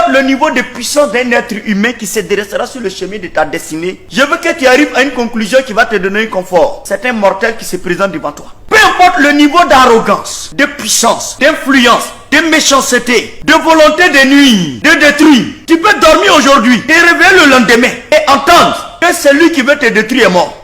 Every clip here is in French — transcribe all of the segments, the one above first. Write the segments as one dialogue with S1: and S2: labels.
S1: importe le niveau de puissance d'un être humain qui se dressera sur le chemin de ta destinée, je veux que tu arrives à une conclusion qui va te donner un confort. C'est un mortel qui se présente devant toi. Peu importe le niveau d'arrogance, de puissance, d'influence, de méchanceté, de volonté de nuire, de détruire, tu peux dormir aujourd'hui et réveiller le lendemain et entendre que celui qui veut te détruire est mort.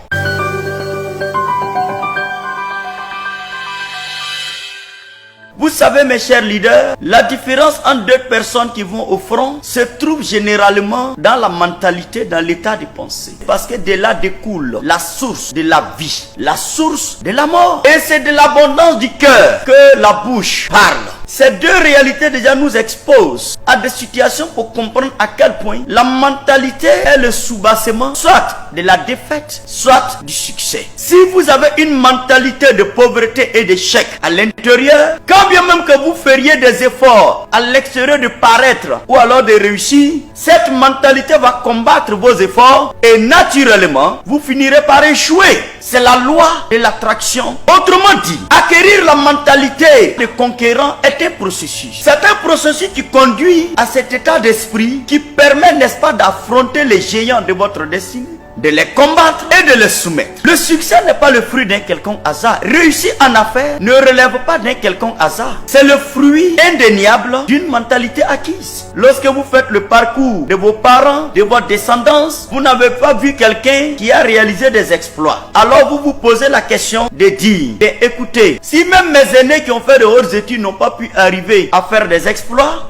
S1: Vous savez, mes chers leaders, la différence entre deux personnes qui vont au front se trouve généralement dans la mentalité, dans l'état de pensée. Parce que de là découle la source de la vie, la source de la mort. Et c'est de l'abondance du cœur que la bouche parle. Ces deux réalités déjà nous exposent à des situations pour comprendre à quel point la mentalité est le soubassement soit de la défaite, soit du succès. Si vous avez une mentalité de pauvreté et d'échec à l'intérieur, quand bien même que vous feriez des efforts à l'extérieur de paraître ou alors de réussir, cette mentalité va combattre vos efforts et naturellement, vous finirez par échouer. C'est la loi de l'attraction. Autrement dit, acquérir la mentalité de conquérant est un processus. C'est un processus qui conduit à cet état d'esprit qui permet, n'est-ce pas, d'affronter les géants de votre destinée, de les combattre et de les soumettre. Le succès n'est pas le fruit d'un quelconque hasard. Réussir en affaires ne relève pas d'un quelconque hasard. C'est le fruit indéniable d'une mentalité acquise. Lorsque vous faites le parcours de vos parents, de votre descendance, vous n'avez pas vu quelqu'un qui a réalisé des exploits. Alors vous vous posez la question de dire, écoutez, si même mes aînés qui ont fait de hautes études n'ont pas pu arriver à faire des exploits,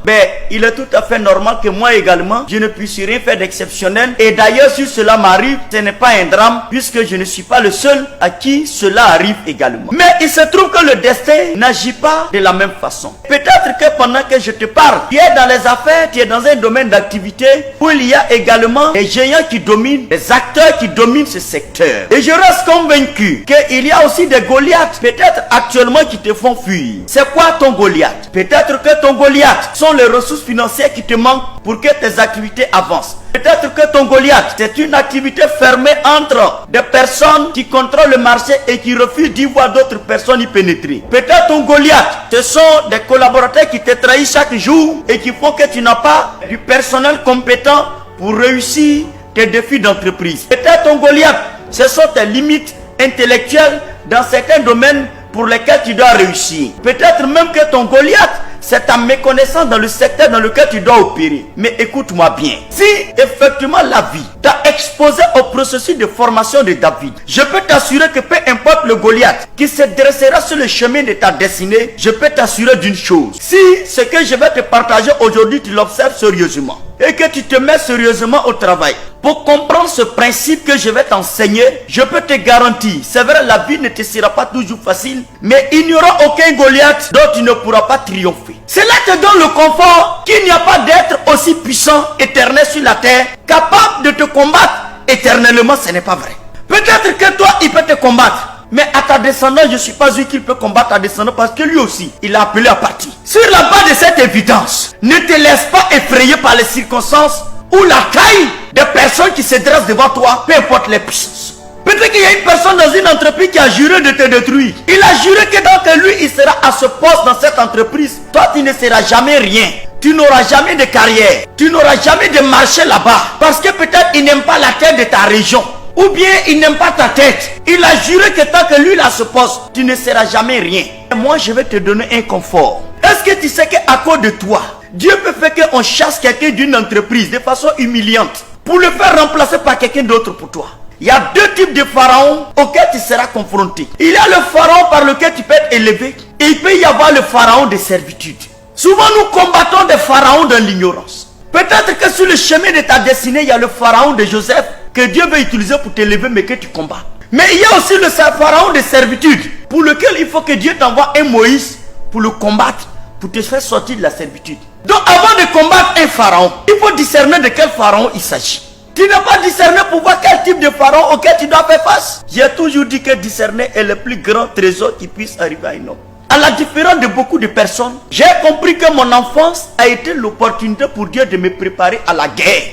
S1: il est tout à fait normal que moi également, je ne puisse rien faire d'exceptionnel. Et d'ailleurs, si cela m'arrive, ce n'est pas un drame puisque je ne suis pas le seul à qui cela arrive également. Mais il se trouve que le destin n'agit pas de la même façon. Peut-être que pendant que je te parle, tu es dans les affaires, tu es dans un domaine d'activité où il y a également des géants qui dominent, des acteurs qui dominent ce secteur. Et je reste convaincu qu'il y a aussi des Goliaths, peut-être actuellement qui te font fuir. C'est quoi ton Goliath? Peut-être que ton Goliath sont les ressources financières qui te manquent pour que tes activités avancent. Peut-être que ton Goliath, c'est une activité fermée entre des personnes qui contrôlent le marché et qui refusent d'y voir d'autres personnes y pénétrer. Peut-être ton Goliath, ce sont des collaborateurs qui te trahissent chaque jour et qui font que tu n'as pas du personnel compétent pour réussir tes défis d'entreprise. Peut-être ton Goliath, ce sont tes limites intellectuelles dans certains domaines pour lesquels tu dois réussir. Peut-être même que ton Goliath, c'est ta méconnaissance dans le secteur dans lequel tu dois opérer. Mais écoute-moi bien. Si effectivement la vie t'a exposé au processus de formation de David, je peux t'assurer que peu importe le Goliath qui se dressera sur le chemin de ta destinée, je peux t'assurer d'une chose. Si ce que je vais te partager aujourd'hui, tu l'observes sérieusement et que tu te mets sérieusement au travail pour comprendre ce principe que je vais t'enseigner, je peux te garantir, c'est vrai, la vie ne te sera pas toujours facile, mais il n'y aura aucun Goliath dont tu ne pourras pas triompher. Cela te donne le confort qu'il n'y a pas d'être aussi puissant, éternel sur la terre, capable de te combattre éternellement. Ce n'est pas vrai. Peut-être que toi, il peut te combattre, mais à ta descendance, je ne suis pas sûr qu'il peut combattre ta descendance parce que lui aussi, il a appelé à partir. Sur la base de cette évidence, ne te laisse pas effrayer par les circonstances ou la taille des personnes qui se dressent devant toi, peu importe les puissances. Peut-être qu'il y a une personne dans une entreprise qui a juré de te détruire. Il a juré que tant que lui, il sera à ce poste dans cette entreprise, toi, tu ne seras jamais rien. Tu n'auras jamais de carrière. Tu n'auras jamais de marché là-bas. Parce que peut-être il n'aime pas la tête de ta région. Ou bien il n'aime pas ta tête. Il a juré que tant que lui, il a ce poste, tu ne seras jamais rien. Et moi, je vais te donner un confort. Est-ce que tu sais qu'à cause de toi, Dieu peut faire qu'on chasse quelqu'un d'une entreprise de façon humiliante pour le faire remplacer par quelqu'un d'autre pour toi? Il y a deux types de pharaons auxquels tu seras confronté. Il y a le pharaon par lequel tu peux être élevé. Et il peut y avoir le pharaon de servitude. Souvent nous combattons des pharaons dans l'ignorance. Peut-être que sur le chemin de ta destinée, il y a le pharaon de Joseph que Dieu veut utiliser pour t'élever mais que tu combats. Mais il y a aussi le pharaon de servitude pour lequel il faut que Dieu t'envoie un Moïse pour le combattre, pour te faire sortir de la servitude. Donc avant de combattre un pharaon, il faut discerner de quel pharaon il s'agit. Tu n'as pas discerné pour voir quel type de pharaon auquel tu dois faire face. J'ai toujours dit que discerner est le plus grand trésor qui puisse arriver à un homme. À la différence de beaucoup de personnes, j'ai compris que mon enfance a été l'opportunité pour Dieu de me préparer à la guerre.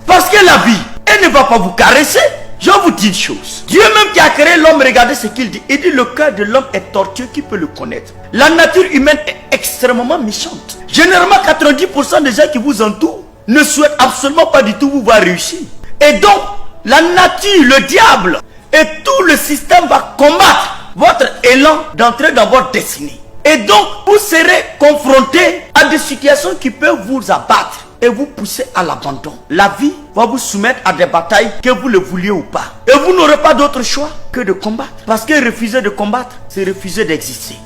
S1: Parce que la vie, elle ne va pas vous caresser. Je vous dis une chose. Dieu même qui a créé l'homme, regardez ce qu'il dit. Il dit le cœur de l'homme est tortueux, qui peut le connaître? La nature humaine est extrêmement méchante. Généralement, 90% des gens qui vous entourent ne souhaitent absolument pas du tout vous voir réussir. Et donc, la nature, le diable et tout le système va combattre votre élan d'entrer dans votre destinée. Et donc, vous serez confronté à des situations qui peuvent vous abattre et vous pousser à l'abandon. La vie va vous soumettre à des batailles, que vous le vouliez ou pas. Et vous n'aurez pas d'autre choix que de combattre. Parce que refuser de combattre, c'est refuser d'exister.